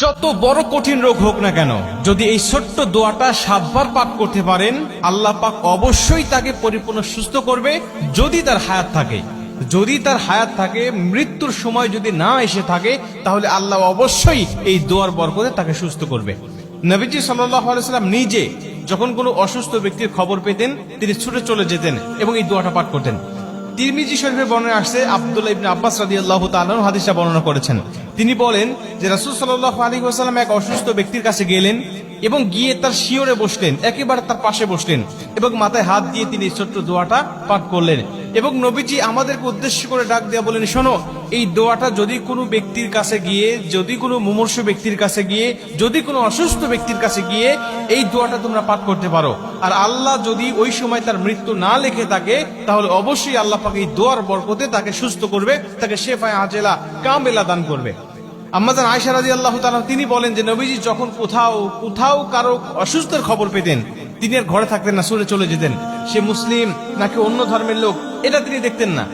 যত বড় কঠিন রোগ হোক না কেন, যদি এই ছোট্ট দোয়াটা 7 বার পাঠ করতে পারেন, আল্লাহ পাক অবশ্যই তাকে পরিপূর্ণ সুস্থ করবে। যদি তার হায়াত থাকে, মৃত্যুর সময় যদি না এসে থাকে, তাহলে আল্লাহ অবশ্যই এই দোয়ার বরকতে তাকে সুস্থ করবে। নবীজি সাল্লাল্লাহু আলাইহি ওয়াসাল্লাম নিজে যখন কোনো অসুস্থ ব্যক্তির খবর পেতেন, তিনি ছুটে চলে যেতেন এবং এই দোয়াটা পাঠ করতেন। তিরমিজি শরীফের বর্ণনা আসছে, আব্দুল্লাহ ইবনে আব্বাস রাদিয়াল্লাহু তাআলা আনহু হাদিসটা বর্ণনা করেছেন। তিনি বলেন যে রাসূল সাল্লাল্লাহু আলাইহি ওয়াসাল্লাম এক অসুস্থ ব্যক্তির কাছে গেলেন এবং গিয়ে তার শিয়রে বসলেন, একেবারে তার পাশে বসলেন এবং মাথায় হাত দিয়ে তিনি এই ছোট্ট দোয়াটা পাঠ করলেন। এবং নবীজি আমাদেরকে উদ্দেশ্য করে ডাক দেয়া বলেন, শোনো, এই দোয়াটা যদি কোনো ব্যক্তির কাছে গিয়ে, যদি কোনো মুমূর্ষু ব্যক্তির কাছে গিয়ে, যদি কোনো অসুস্থ ব্যক্তির কাছে গিয়ে এই দোয়াটা তোমরা পাঠ করতে পারো, আর আল্লাহ যদি ওই সময় তার মৃত্যু না লিখে থাকে, তাহলে অবশ্যই আল্লাহ পাক এই দোয়ার বরকতে তাকে সুস্থ করবে, তাকে শেফায়ে আজেলা কামেলা দান করবে। আম্মাজান আয়েশা রাদিয়াল্লাহু তাআলা তিনি বলেন যে নবীজি যখন কোথাও কারো অসুস্থের খবর পেতেন, তিনি আর ঘরে থাকতেন না, সরে চলে যেতেন। সে মুসলিম নাকি অন্য ধর্মের লোক, এটা তিনি দেখতেন না।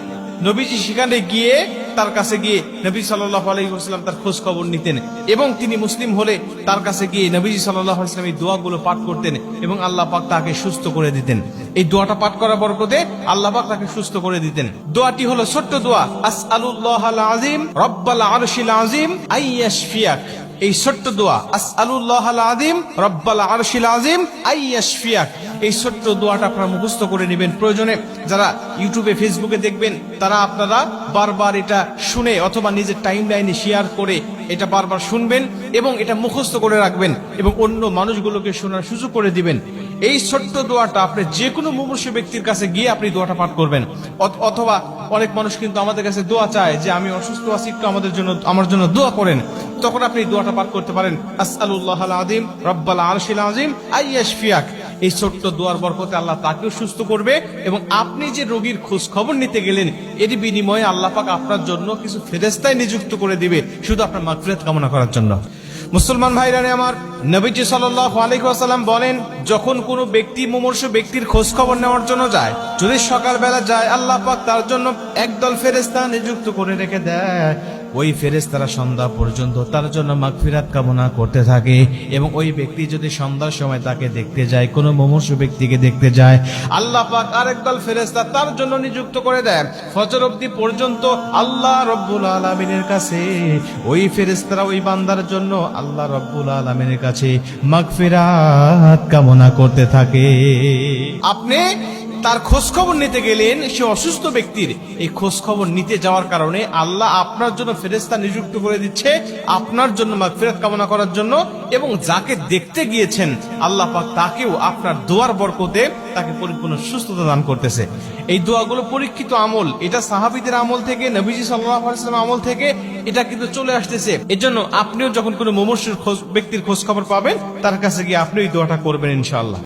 নবীজি সেখানে গিয়ে, তার কাছে গিয়ে নবী সাল্লাল্লাহু আলাইহি ওয়াসাল্লাম তার খোঁজ খবর নিতেন এবং তিনি মুসলিম হলে তার কাছে গিয়ে নবীজি সাল্লাল্লাহু আলাইহি ওয়াসাল্লাম এই দোয়াগুলো পাঠ করতেন এবং আল্লাহ পাক তাকে সুস্থ করে দিতেন। এই দোয়াটা পাঠ করার বরকতে আল্লাহ পাক তাকে সুস্থ করে দিতেন। দোয়াটি হলো ছোট্ট দোয়া, আসআলুল্লাহাল আযীম রব্বাল আরশিল আযীম আইয়াশফিয়াক। এই ছোট্ট দোয়া, আসআলুল্লাহাল আযীম রব্বাল আরশিল আযীম আইয়াশফিয়াক, এই ছোট্ট দোয়াটা আপনারা মুখস্থ করে নেবেন। প্রয়োজনে যারা ইউটিউবে ফেসবুকে দেখবেন, তারা আপনারা বারবার এটা শুনে অথবা নিজের টাইম লাইনে শেয়ার করে এটা বারবার শুনবেন এবং এটা মুখস্থ করে রাখবেন এবং অন্য মানুষগুলোকে শোনার সুযোগ করে দিবেন। এই ছোট্ট দোয়াটা আপনি যে কোনো মুমূর্ষু ব্যক্তির কাছে গিয়ে আপনি দোয়াটা পাঠ করবেন। অথবা অনেক মানুষ কিন্তু আমাদের কাছে দোয়া চায় যে আমি অসুস্থ আছি, একটু আমার জন্য দোয়া করেন। তখন আপনি দোয়াটা পাঠ করতে পারেন, আসআলুল্লাহাল আযীম রব্বাল আরশিল আযীম আইয়াশফিয়াক। এই ছোট্ট দোয়ার বরকতে আল্লাহ তাকেও সুস্থ করবে এবং আপনি যে রোগীর খোঁজ খবর নিতে গেলেন, এর বিনিময়ে আল্লাহ পাক আপনার জন্য কিছু ফেরেশতা নিযুক্ত করে দিবে, শুধু আপনার মাগফিরাত কামনা করার জন্য। মুসলমান ভাইরা আমার, নবীজি সাল্লাল্লাহু আলাইহি ওয়াসাল্লাম বলেন, যখন কোনো ব্যক্তি মুমূর্ষু ব্যক্তির খোঁজ খবর নেওয়ার জন্য যায়, যদি সকালবেলা যায়, আল্লাহ পাক তার জন্য একদল ফেরেশতা নিযুক্ত করে রেখে দেয়। ওই ফেরেশতারা সন্ধ্যা পর্যন্ত তার জন্য মাগফিরাত কামনা করতে থাকে এবং ওই ব্যক্তি যদি সন্ধ্যার সময় তাকে দেখতে যায়, কোনো মুমূর্ষু ব্যক্তিকে দেখতে যায়, আল্লাহ পাক আরেক দল ফেরেশতা তার জন্য নিযুক্ত করে দেয়। ফজর অবধি পর্যন্ত আল্লাহ রব্বুল আলামিনের কাছে ওই ফেরেশতারা ওই বান্দার জন্য আল্লাহ রব্বুল আলামিনের কাছে মাগফিরাত কামনা করতে থাকে। আপনি তার খোঁজ খবর নিতে গেলেন, সে অসুস্থ ব্যক্তির, এই খোঁজ খবর নিতে যাওয়ার কারণে আল্লাহ আপনার জন্য ফেরেশতা নিযুক্ত করে দিচ্ছে আপনার জন্য মাগফিরাত কামনা করার জন্য। এবং যাকে দেখতে গিয়েছেন, আল্লাহ পাক তাকেও আপনার দোয়ার বরকতে তাকে পরিপূর্ণ সুস্থতা দান করতেছে। এই দোয়াগুলো পরীক্ষিত আমল, এটা সাহাবীদের আমল থেকে, নবীজি সাল্লাল্লাহু আলাইহি ওয়াসাল্লাম আমল থেকে এটা কিন্তু চলে আসতেছে। এজন্য আপনিও যখন কোনো মুমূর্ষু ব্যক্তির খোঁজ খবর পাবেন, তার কাছে গিয়ে আপনি এই দোয়াটা করবেন ইনশাআল্লাহ।